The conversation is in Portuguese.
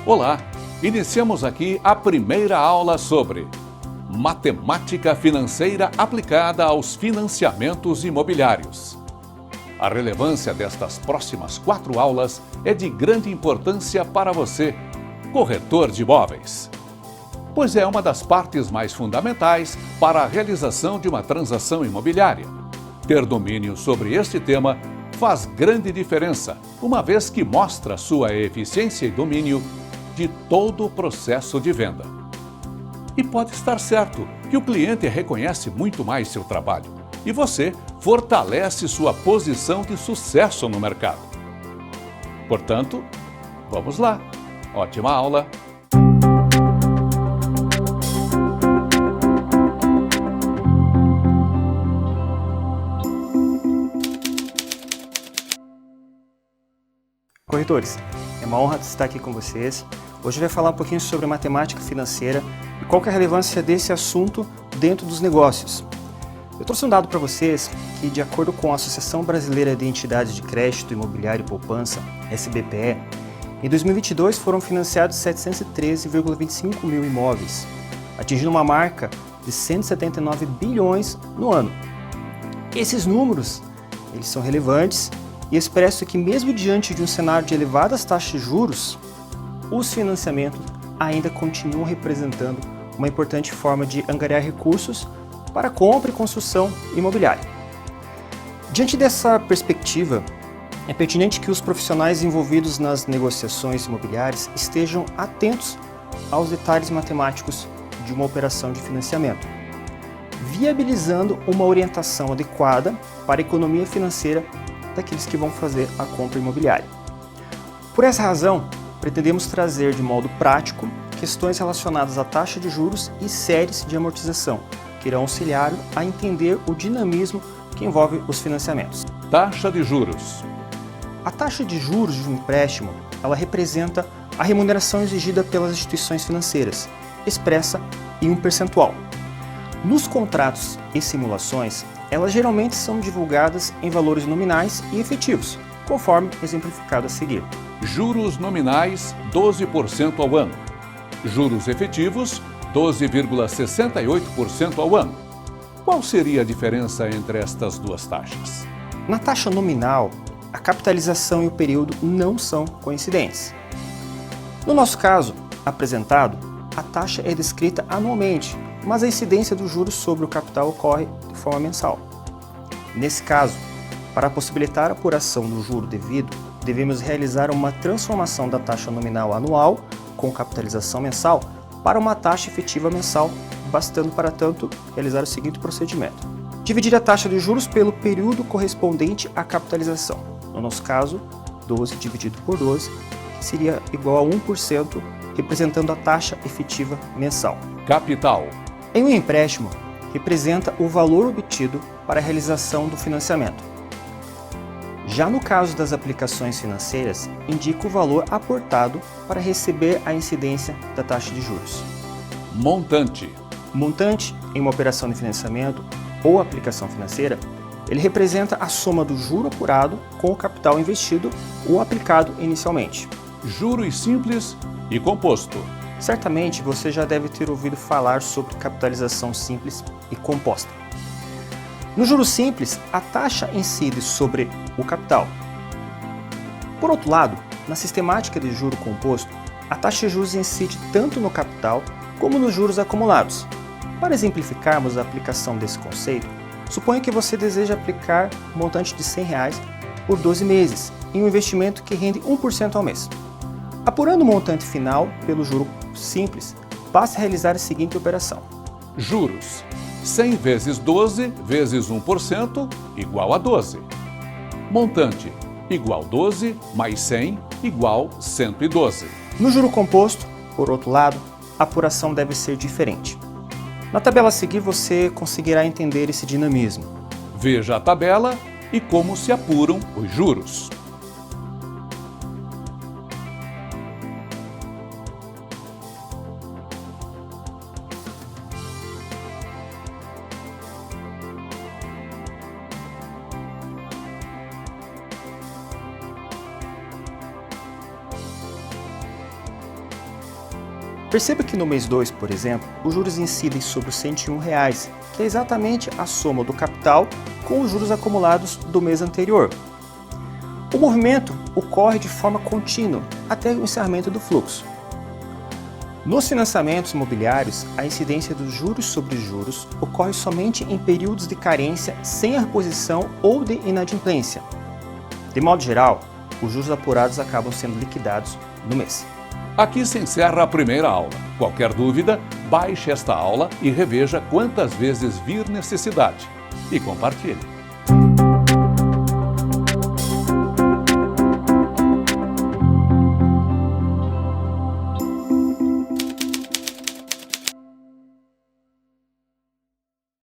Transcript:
Olá! Iniciamos aqui a primeira aula sobre matemática financeira aplicada aos financiamentos imobiliários. A relevância destas próximas 4 aulas é de grande importância para você, corretor de imóveis, pois é uma das partes mais fundamentais para a realização de uma transação imobiliária. Ter domínio sobre este tema faz grande diferença, uma vez que mostra sua eficiência e domínio de todo o processo de venda. E pode estar certo que o cliente reconhece muito mais seu trabalho e você fortalece sua posição de sucesso no mercado. Portanto, vamos lá! Ótima aula! Corretores, é uma honra estar aqui com vocês. Hoje eu vou falar um pouquinho sobre matemática financeira e qual que é a relevância desse assunto dentro dos negócios. Eu trouxe um dado para vocês que, de acordo com a Associação Brasileira de Entidades de Crédito Imobiliário e Poupança, SBPE, em 2022 foram financiados 713,25 mil imóveis, atingindo uma marca de 179 bilhões no ano. Esses números, eles são relevantes e expresso que, mesmo diante de um cenário de elevadas taxas de juros, os financiamentos ainda continuam representando uma importante forma de angariar recursos para compra e construção imobiliária. Diante dessa perspectiva, é pertinente que os profissionais envolvidos nas negociações imobiliárias estejam atentos aos detalhes matemáticos de uma operação de financiamento, viabilizando uma orientação adequada para a economia financeira daqueles que vão fazer a compra imobiliária. Por essa razão, pretendemos trazer de modo prático questões relacionadas à taxa de juros e séries de amortização, que irão auxiliar a entender o dinamismo que envolve os financiamentos. Taxa de juros. A taxa de juros de um empréstimo, ela representa a remuneração exigida pelas instituições financeiras, expressa em um percentual. Nos contratos e simulações, elas geralmente são divulgadas em valores nominais e efetivos, conforme exemplificado a seguir. Juros nominais 12% ao ano. Juros efetivos 12,68% ao ano. Qual seria a diferença entre estas duas taxas? Na taxa nominal, a capitalização e o período não são coincidentes. No nosso caso apresentado, a taxa é descrita anualmente, mas a incidência dos juros sobre o capital ocorre de forma mensal. Nesse caso, para possibilitar a apuração do juro devido, devemos realizar uma transformação da taxa nominal anual com capitalização mensal para uma taxa efetiva mensal, bastando para tanto realizar o seguinte procedimento: dividir a taxa de juros pelo período correspondente à capitalização. No nosso caso, 12 dividido por 12, que seria igual a 1%, representando a taxa efetiva mensal. Capital. Em um empréstimo, representa o valor obtido para a realização do financiamento. Já no caso das aplicações financeiras, indica o valor aportado para receber a incidência da taxa de juros. Montante. O montante em uma operação de financiamento ou aplicação financeira, ele representa a soma do juro apurado com o capital investido ou aplicado inicialmente. Juros simples e composto. Certamente você já deve ter ouvido falar sobre capitalização simples e composta. No juro simples, a taxa incide sobre o capital. Por outro lado, na sistemática de juro composto, a taxa de juros incide tanto no capital como nos juros acumulados. Para exemplificarmos a aplicação desse conceito, suponha que você deseja aplicar um montante de R$100 por 12 meses em um investimento que rende 1% ao mês. Apurando o montante final pelo juro simples, basta realizar a seguinte operação. Juros. 100 vezes 12 vezes 1% igual a 12. Montante igual 12 mais 100 igual 112. No juro composto, por outro lado, a apuração deve ser diferente. Na tabela a seguir você conseguirá entender esse dinamismo. Veja a tabela e como se apuram os juros. Perceba que no mês 2, por exemplo, os juros incidem sobre os R$ 101, que é exatamente a soma do capital com os juros acumulados do mês anterior. O movimento ocorre de forma contínua até o encerramento do fluxo. Nos financiamentos imobiliários, a incidência dos juros sobre juros ocorre somente em períodos de carência sem a reposição ou de inadimplência. De modo geral, os juros apurados acabam sendo liquidados no mês. Aqui se encerra a primeira aula. Qualquer dúvida, baixe esta aula e reveja quantas vezes vir necessidade. E compartilhe.